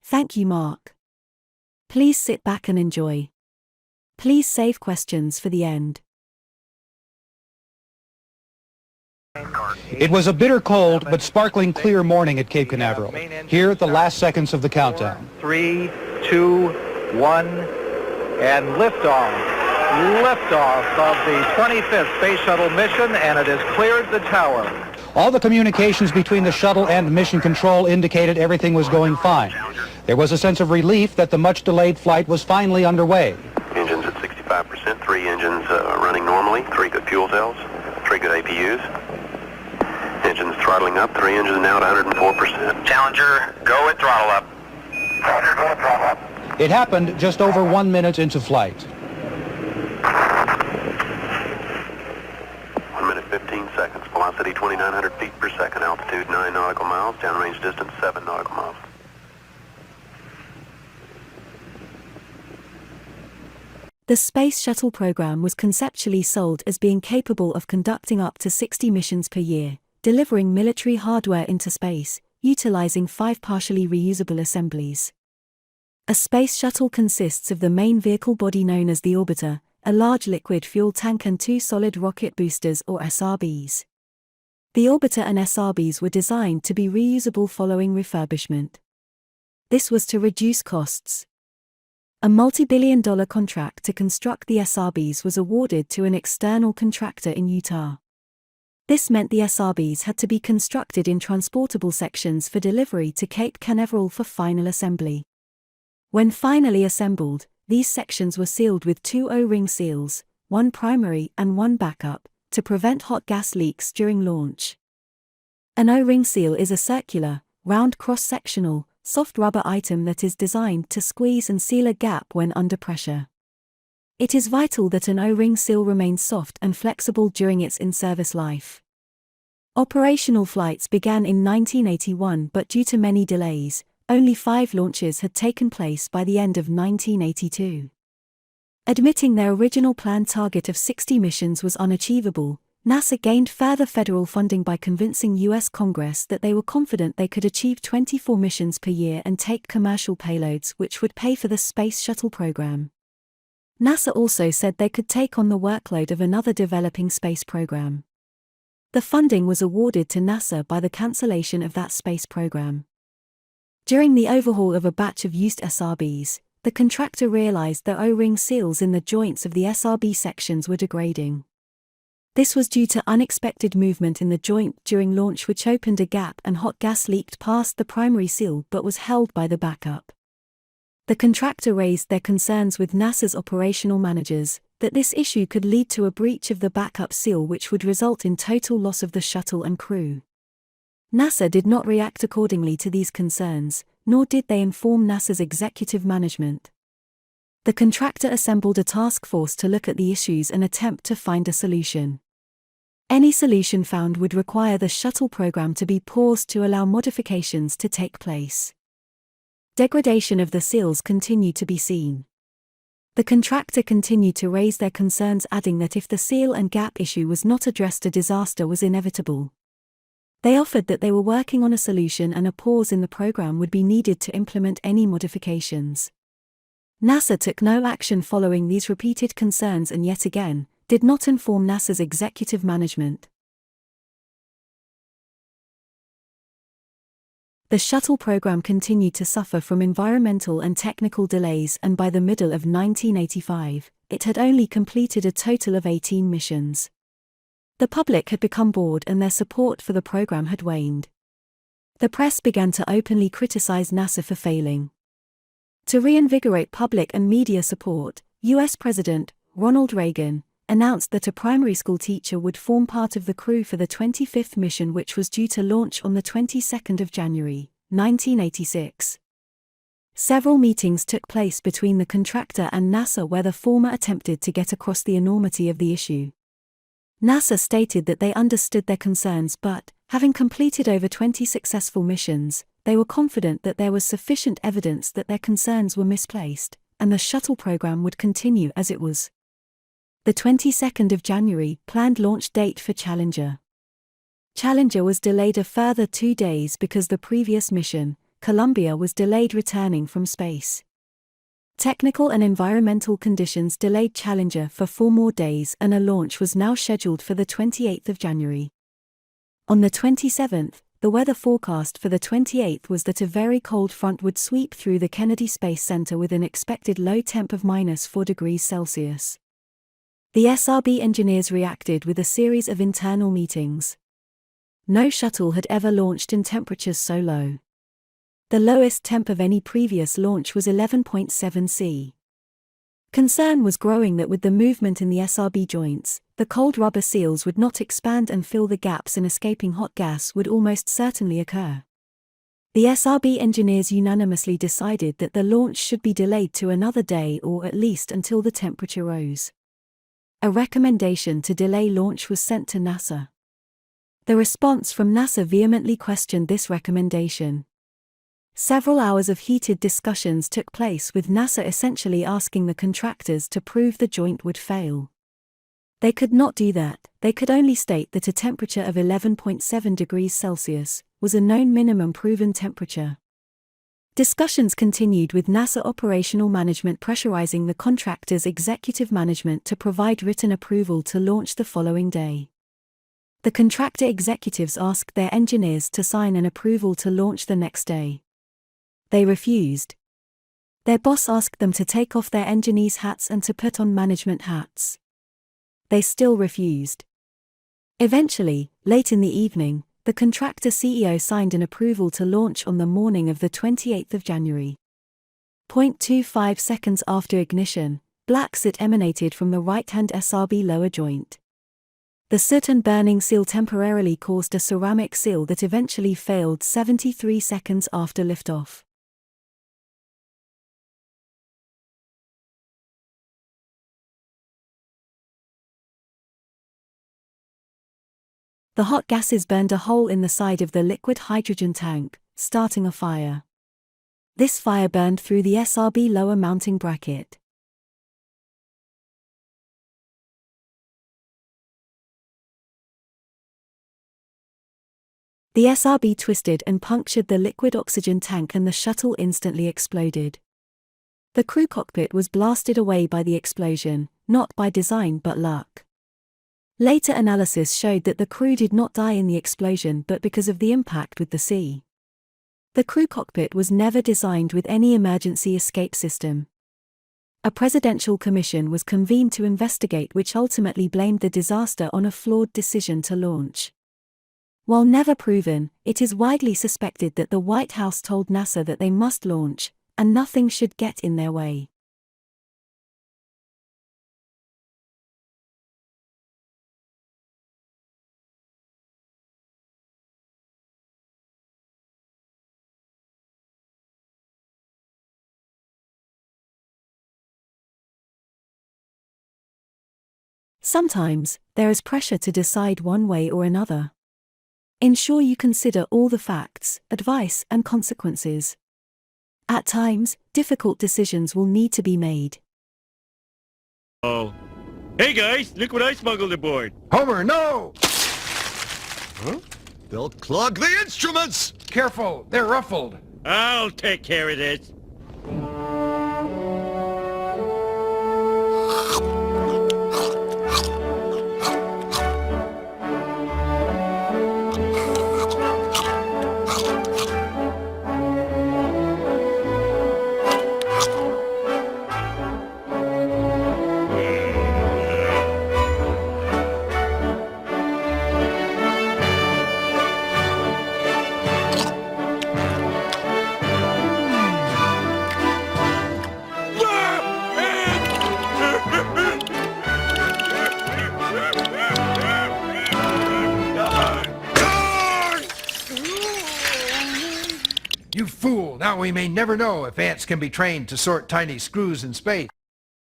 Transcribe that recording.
Thank you, Mark. Please sit back and enjoy. Please save questions for the end. It was a bitter cold but sparkling clear morning at Cape Canaveral. Here at the last seconds of the countdown. 3, 2, 1, and liftoff. Liftoff of the 25th Space Shuttle mission, and it has cleared the tower. All the communications between the shuttle and mission control indicated everything was going fine. There was a sense of relief that the much-delayed flight was finally underway. Engines at 65%, 3 engines running normally, 3 good fuel cells, 3 good APUs. Engines throttling up, 3 engines now at 104%. Challenger, go at throttle up. Challenger, go at throttle up. It happened just over 1 minute into flight. 1 minute 15 seconds. Velocity 2,900 feet per second. Altitude 9 nautical miles. Downrange distance 7 nautical miles. The Space Shuttle program was conceptually sold as being capable of conducting up to 60 missions per year, delivering military hardware into space, utilizing 5 partially reusable assemblies. A space shuttle consists of the main vehicle body known as the orbiter, a large liquid fuel tank and 2 solid rocket boosters or SRBs. The orbiter and SRBs were designed to be reusable following refurbishment. This was to reduce costs. A multi-billion-dollar contract to construct the SRBs was awarded to an external contractor in Utah. This meant the SRBs had to be constructed in transportable sections for delivery to Cape Canaveral for final assembly. When finally assembled, these sections were sealed with 2 O-ring seals, 1 primary and 1 backup, to prevent hot gas leaks during launch. An O-ring seal is a circular, round cross-sectional, soft rubber item that is designed to squeeze and seal a gap when under pressure. It is vital that an O-ring seal remains soft and flexible during its in-service life. Operational flights began in 1981, but due to many delays, only 5 launches had taken place by the end of 1982. Admitting their original planned target of 60 missions was unachievable, NASA gained further federal funding by convincing U.S. Congress that they were confident they could achieve 24 missions per year and take commercial payloads which would pay for the Space Shuttle program. NASA also said they could take on the workload of another developing space program. The funding was awarded to NASA by the cancellation of that space program. During the overhaul of a batch of used SRBs, the contractor realized the O-ring seals in the joints of the SRB sections were degrading. This was due to unexpected movement in the joint during launch, which opened a gap and hot gas leaked past the primary seal but was held by the backup. The contractor raised their concerns with NASA's operational managers, that this issue could lead to a breach of the backup seal which would result in total loss of the shuttle and crew. NASA did not react accordingly to these concerns, nor did they inform NASA's executive management. The contractor assembled a task force to look at the issues and attempt to find a solution. Any solution found would require the shuttle program to be paused to allow modifications to take place. Degradation of the seals continued to be seen. The contractor continued to raise their concerns, adding that if the seal and gap issue was not addressed, a disaster was inevitable. They offered that they were working on a solution and a pause in the program would be needed to implement any modifications. NASA took no action following these repeated concerns and yet again, did not inform NASA's executive management. The shuttle program continued to suffer from environmental and technical delays, and by the middle of 1985, it had only completed a total of 18 missions. The public had become bored and their support for the program had waned. The press began to openly criticize NASA for failing. To reinvigorate public and media support, U.S. President Ronald Reagan announced that a primary school teacher would form part of the crew for the 25th mission, which was due to launch on the 22nd of January, 1986. Several meetings took place between the contractor and NASA where the former attempted to get across the enormity of the issue. NASA stated that they understood their concerns, but, having completed over 20 successful missions, they were confident that there was sufficient evidence that their concerns were misplaced, and the shuttle program would continue as it was. The 22nd of January, planned launch date for Challenger. Challenger was delayed a further 2 days because the previous mission, Columbia was delayed returning from space. Technical and environmental conditions delayed Challenger for 4 more days, and a launch was now scheduled for the 28th of January. On the 27th, the weather forecast for the 28th was that a very cold front would sweep through the Kennedy Space Center with an expected low temp of -4 degrees Celsius. The SRB engineers reacted with a series of internal meetings. No shuttle had ever launched in temperatures so low. The lowest temp of any previous launch was 11.7 C. Concern was growing that with the movement in the SRB joints, the cold rubber seals would not expand and fill the gaps, and escaping hot gas would almost certainly occur. The SRB engineers unanimously decided that the launch should be delayed to another day, or at least until the temperature rose. A recommendation to delay launch was sent to NASA. The response from NASA vehemently questioned this recommendation. Several hours of heated discussions took place, with NASA essentially asking the contractors to prove the joint would fail. They could not do that. They could only state that a temperature of 11.7 degrees Celsius was a known minimum proven temperature. Discussions continued, with NASA operational management pressurizing the contractor's executive management to provide written approval to launch the following day. The contractor executives asked their engineers to sign an approval to launch the next day. They refused. Their boss asked them to take off their engineers' hats and to put on management hats. They still refused. Eventually, late in the evening, the contractor CEO signed an approval to launch on the morning of the 28th of January. 0.25 seconds after ignition, black soot emanated from the right-hand SRB lower joint. The soot and burning seal temporarily caused a ceramic seal that eventually failed 73 seconds after liftoff. The hot gases burned a hole in the side of the liquid hydrogen tank, starting a fire. This fire burned through the SRB lower mounting bracket. The SRB twisted and punctured the liquid oxygen tank, and the shuttle instantly exploded. The crew cockpit was blasted away by the explosion, not by design but luck. Later analysis showed that the crew did not die in the explosion but because of the impact with the sea. The crew cockpit was never designed with any emergency escape system. A presidential commission was convened to investigate, which ultimately blamed the disaster on a flawed decision to launch. While never proven, it is widely suspected that the White House told NASA that they must launch, and nothing should get in their way. Sometimes, there is pressure to decide one way or another. Ensure you consider all the facts, advice, and consequences. At times, difficult decisions will need to be made. Oh. Hey guys, look what I smuggled aboard. Homer, no! Huh? They'll clog the instruments! Careful, they're ruffled. I'll take care of this. You fool! Now we may never know if ants can be trained to sort tiny screws in space.